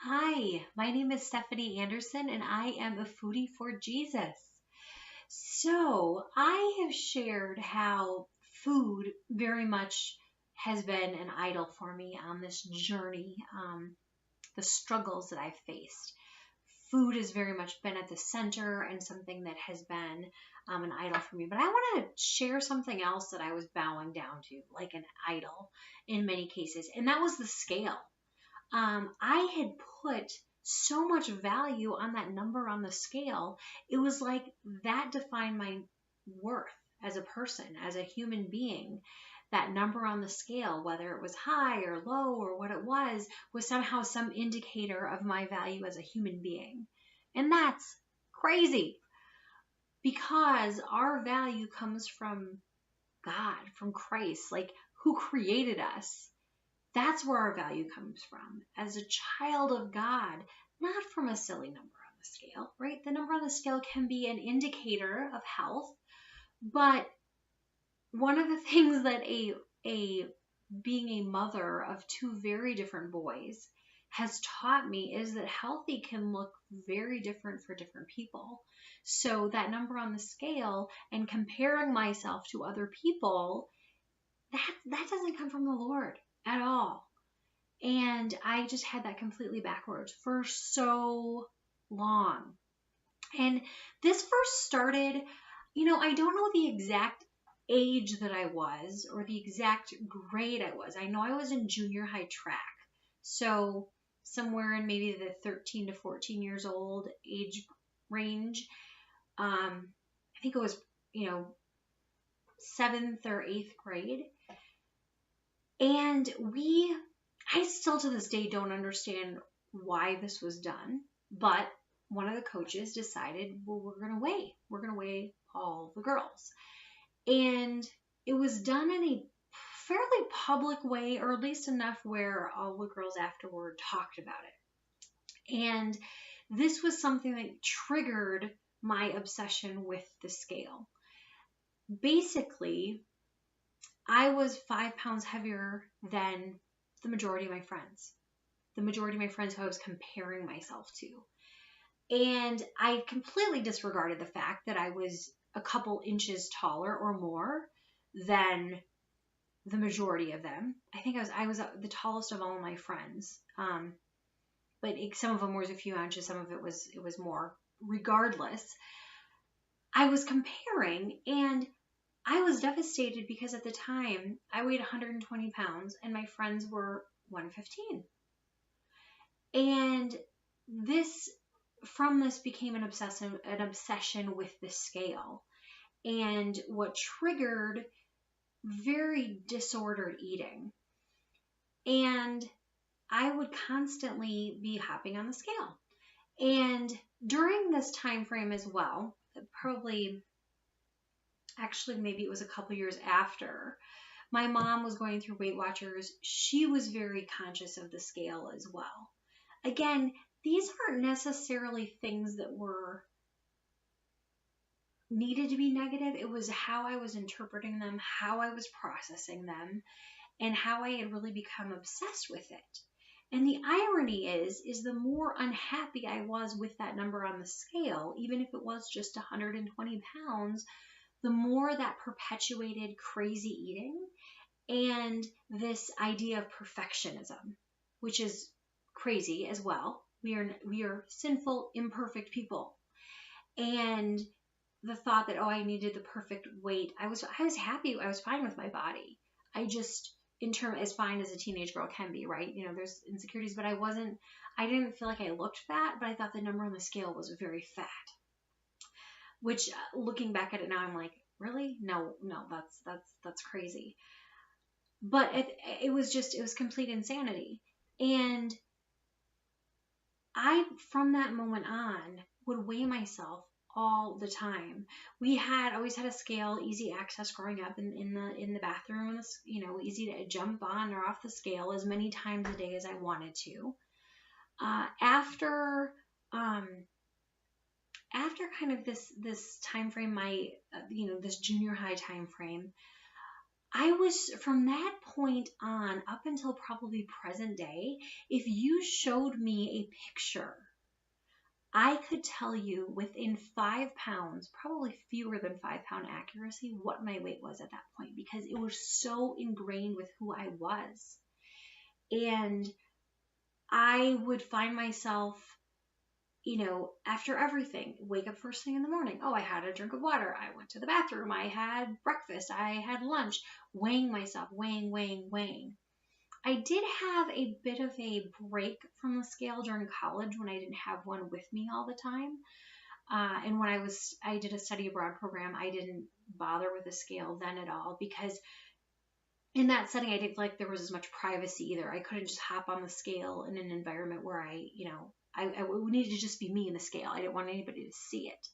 Hi, my name is Stephanie Anderson, and I am a foodie for Jesus. So, I have shared how food very much has been an idol for me on this journey, the struggles that I've faced. Food has very much been at the center and something that has been an idol for me. But I want to share something else that I was bowing down to, like an idol in many cases, and that was the scale. I had put so much value on that number on the scale. It was like that defined my worth as a person, as a human being. That number on the scale, whether it was high or low or what it was somehow some indicator of my value as a human being. And that's crazy because our value comes from God, from Christ, like who created us. That's where our value comes from as a child of God, not from a silly number on the scale, right? The number on the scale can be an indicator of health, but one of the things that a being a mother of two very different boys has taught me is that healthy can look very different for different people. So that number on the scale and comparing myself to other people, that doesn't come from the Lord at all. And I just had that completely backwards for so long. And this first started, I don't know the exact age that I was or the exact grade I was. I know I was in junior high track. So somewhere in maybe the 13 to 14 years old age range. I think it was, you know, seventh or eighth grade. And I still to this day don't understand why this was done, but one of the coaches decided, well, we're going to weigh. We're going to weigh all the girls. And it was done in a fairly public way, or at least enough where all the girls afterward talked about it. And this was something that triggered my obsession with the scale. Basically, I was 5 pounds heavier than the majority of my friends. The majority of my friends who I was comparing myself to. And I completely disregarded the fact that I was a couple inches taller or more than the majority of them. I think I was the tallest of all of my friends. But some of them was a few inches, some of it was more. Regardless, I was comparing, and I was devastated because at the time I weighed 120 pounds and my friends were 115. And from this became an obsession with the scale. And what triggered very disordered eating. And I would constantly be hopping on the scale. And during this time frame as well, probably actually maybe it was a couple years after, my mom was going through Weight Watchers. She was very conscious of the scale as well. Again, these aren't necessarily things that were needed to be negative. It was how I was interpreting them, how I was processing them, and how I had really become obsessed with it. And the irony is the more unhappy I was with that number on the scale, even if it was just 120 pounds, the more that perpetuated crazy eating and this idea of perfectionism, which is crazy as well. We are sinful, imperfect people. And the thought that, oh, I needed the perfect weight. I was happy. I was fine with my body. I just, as fine as a teenage girl can be, right? There's insecurities, but I didn't feel like I looked fat, but I thought the number on the scale was very fat. Which, looking back at it now, I'm like, really? No, that's crazy. But it was complete insanity. And I, from that moment on, would weigh myself all the time. We always had a scale, easy access growing up in the bathroom, easy to jump on or off the scale as many times a day as I wanted to. After kind of this time frame, this junior high time frame, I was, from that point on up until probably present day, if you showed me a picture, I could tell you within 5 pounds, probably fewer than 5 pound accuracy, what my weight was at that point, because it was so ingrained with who I was. And I would find myself, after everything, wake up first thing in the morning. Oh, I had a drink of water. I went to the bathroom. I had breakfast. I had lunch, weighing myself, weighing. I did have a bit of a break from the scale during college when I didn't have one with me all the time. And when I did a study abroad program, I didn't bother with the scale then at all, because in that setting, I didn't feel like there was as much privacy either. I couldn't just hop on the scale in an environment where I needed to just be me in the scale. I didn't want anybody to see it.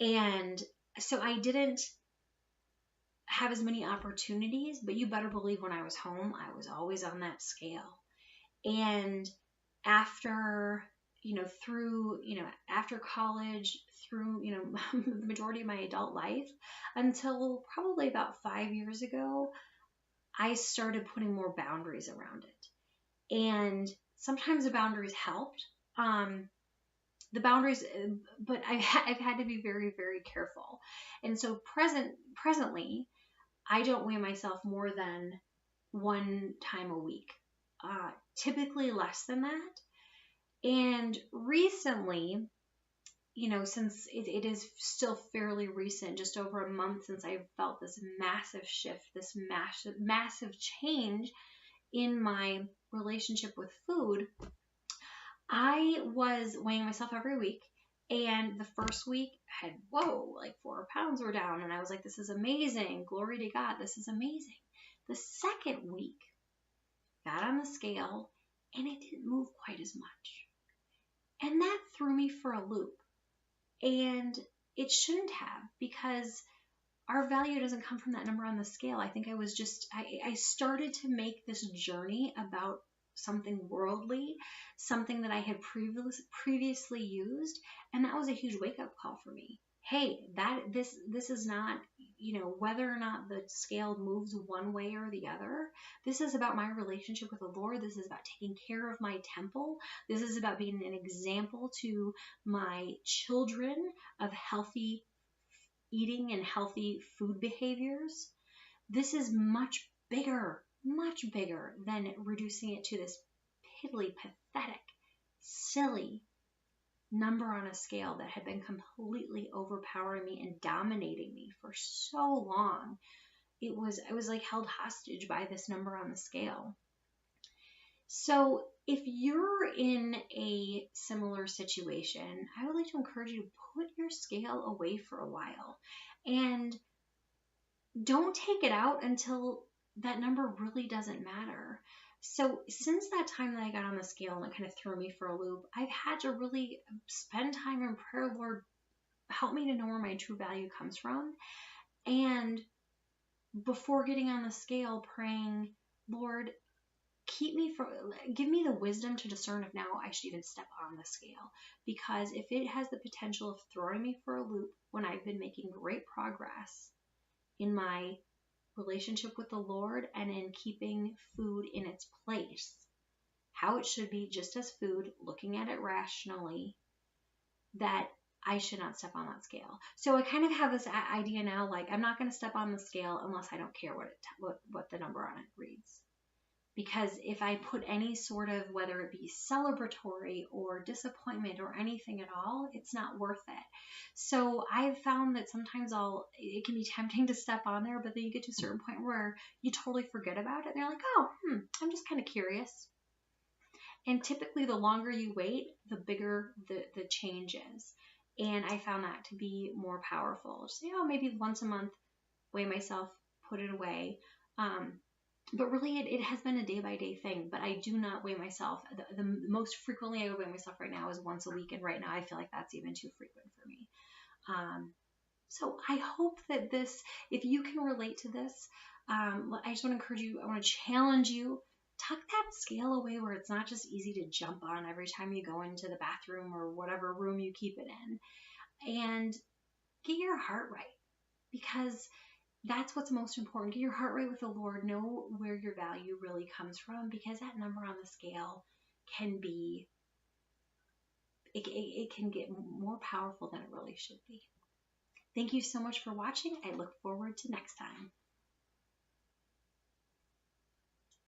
And so I didn't have as many opportunities, but you better believe when I was home, I was always on that scale. And after, after college, through, the majority of my adult life, until probably about 5 years ago, I started putting more boundaries around it. And sometimes the boundaries helped. The boundaries, but I've had to be very, very careful. And so presently, I don't weigh myself more than one time a week, typically less than that. And recently, since it is still fairly recent, just over a month since I felt this massive shift, this massive change in my relationship with food, I was weighing myself every week. And the first week I had, like 4 pounds were down. And I was like, this is amazing. Glory to God. This is amazing. The second week, got on the scale and it didn't move quite as much. And that threw me for a loop. And it shouldn't have, because our value doesn't come from that number on the scale. I think I started to make this journey about something worldly, something that I had previously used, and that was a huge wake-up call for me. Hey, this is not, whether or not the scale moves one way or the other. This is about my relationship with the Lord. This is about taking care of my temple. This is about being an example to my children of healthy eating and healthy food behaviors. This is much bigger than reducing it to this piddly, pathetic, silly number on a scale that had been completely overpowering me and dominating me for so long. I was like held hostage by this number on the scale. So if you're in a similar situation, I would like to encourage you to put your scale away for a while and don't take it out until that number really doesn't matter. So since that time that I got on the scale and it kind of threw me for a loop, I've had to really spend time in prayer. Lord, help me to know where my true value comes from. And before getting on the scale, praying, Lord, give me the wisdom to discern if now I should even step on the scale. Because if it has the potential of throwing me for a loop when I've been making great progress in my relationship with the Lord and in keeping food in its place, how it should be just as food, looking at it rationally, that I should not step on that scale. So I kind of have this idea now, like I'm not going to step on the scale unless I don't care what the number on it reads. Because if I put any sort of, whether it be celebratory or disappointment or anything at all, it's not worth it. So I've found that sometimes it can be tempting to step on there, but then you get to a certain point where you totally forget about it. And you're like, I'm just kind of curious. And typically the longer you wait, the bigger the change is. And I found that to be more powerful. Just say, maybe once a month, weigh myself, put it away. But really, it has been a day-by-day thing. But I do not weigh myself. The most frequently I weigh myself right now is once a week. And right now, I feel like that's even too frequent for me. So I hope that if you can relate to this, I just want to encourage you. I want to challenge you. Tuck that scale away where it's not just easy to jump on every time you go into the bathroom or whatever room you keep it in. And get your heart right. Because that's what's most important. Get your heart right with the Lord. Know where your value really comes from, because that number on the scale can be, it can get more powerful than it really should be. Thank you so much for watching. I look forward to next time.